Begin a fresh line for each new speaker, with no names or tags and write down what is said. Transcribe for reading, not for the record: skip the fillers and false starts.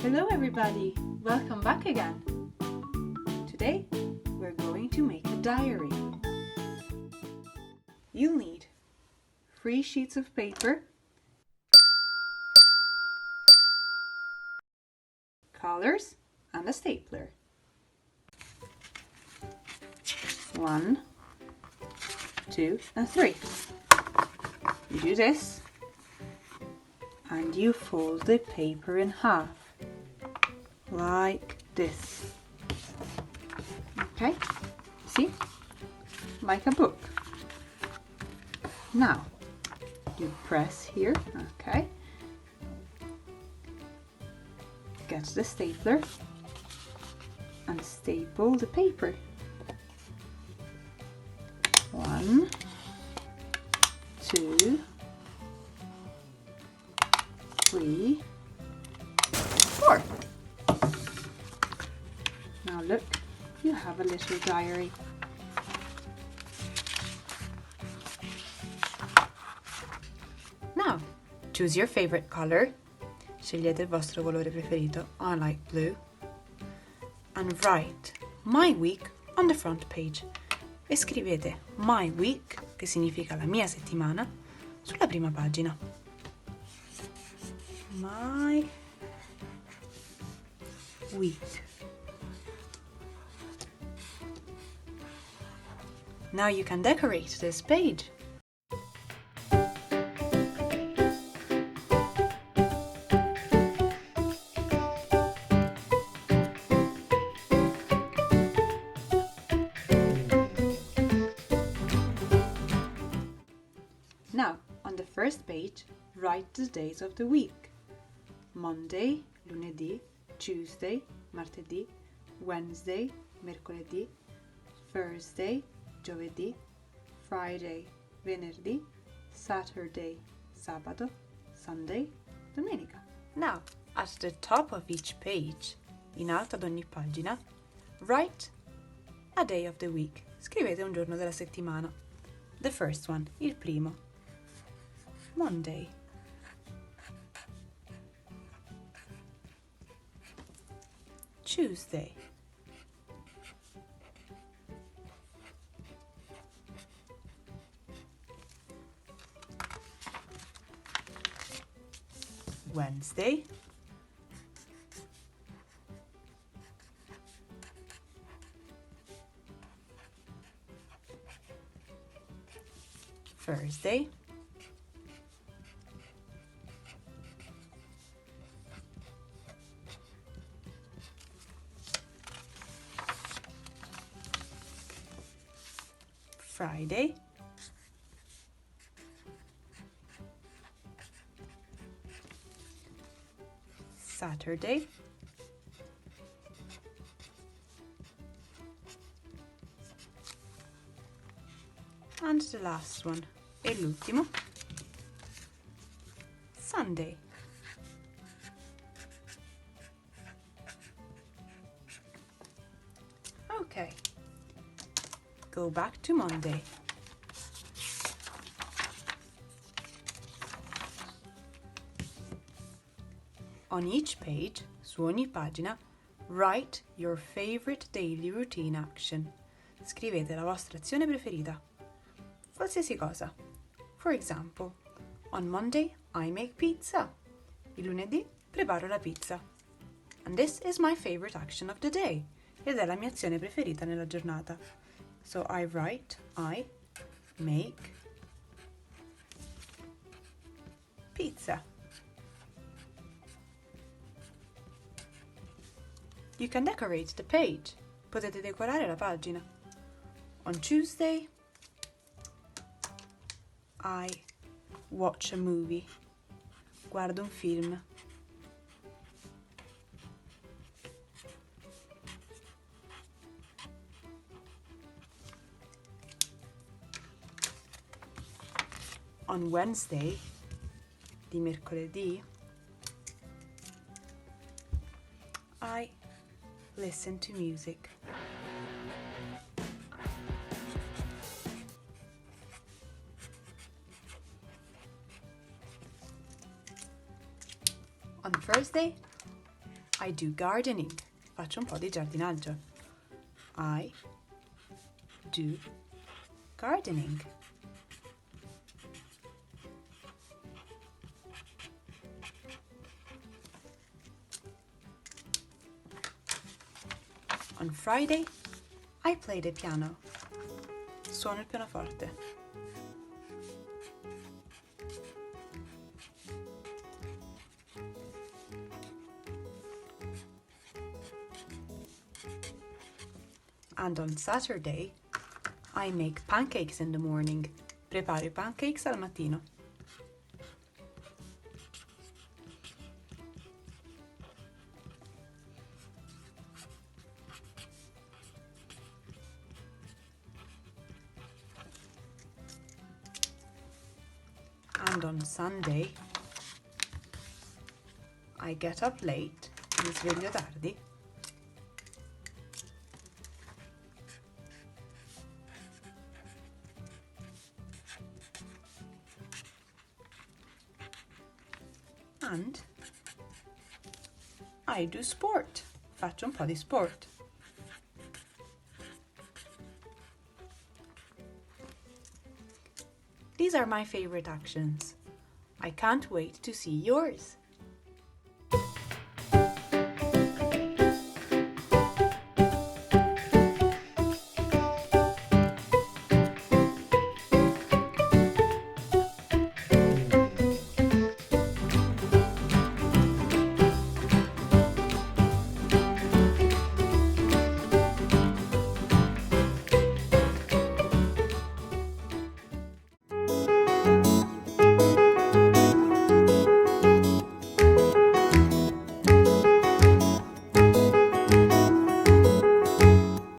Hello everybody, welcome back again. Today we're going to make a diary. You'll need 3 sheets of paper, colors and a stapler. 1, 2 and 3. You do this and you fold the paper in half like this. Okay, see, like a book. Now you press here, okay, get the stapler and staple the paper. 1, 2, 3, 4. Now look, you have a little diary. Now, choose your favorite color. Scegliete il vostro colore preferito. I like blue. And write my week on the front page. E scrivete my week, che significa la mia settimana, sulla prima pagina. My week. Now you can decorate this page. Now, on the first page, write the days of the week. Monday, lunedì, Tuesday, martedì, Wednesday, mercoledì, Thursday, giovedì, Friday, venerdì, Saturday, sabato, Sunday, domenica. Now, at the top of each page, in alto ad ogni pagina, write a day of the week. Scrivete un giorno della settimana. The first one, il primo. Monday. Tuesday. Wednesday. Thursday. Friday. Saturday. And the last one, e l'ultimo, Sunday. Okay, go back to Monday. On each page, su ogni pagina, write your favorite daily routine action. Scrivete la vostra azione preferita. Qualsiasi cosa. For example, on Monday I make pizza. Il lunedì preparo la pizza. And this is my favorite action of the day. Ed è la mia azione preferita nella giornata. So I write, I make pizza. You can decorate the page. Potete decorare la pagina. On Tuesday, I watch a movie. Guardo un film. On Wednesday, di mercoledì, I listen to music. On Thursday, I do gardening. Faccio un po' di giardinaggio. I do gardening. On Friday, I play the piano. Suono il pianoforte. And on Saturday, I make pancakes in the morning. Preparo i pancakes al mattino. And on Sunday, I get up late, mi sveglio tardi. And I do sport. Faccio un po' di sport. These are my favorite actions. I can't wait to see yours.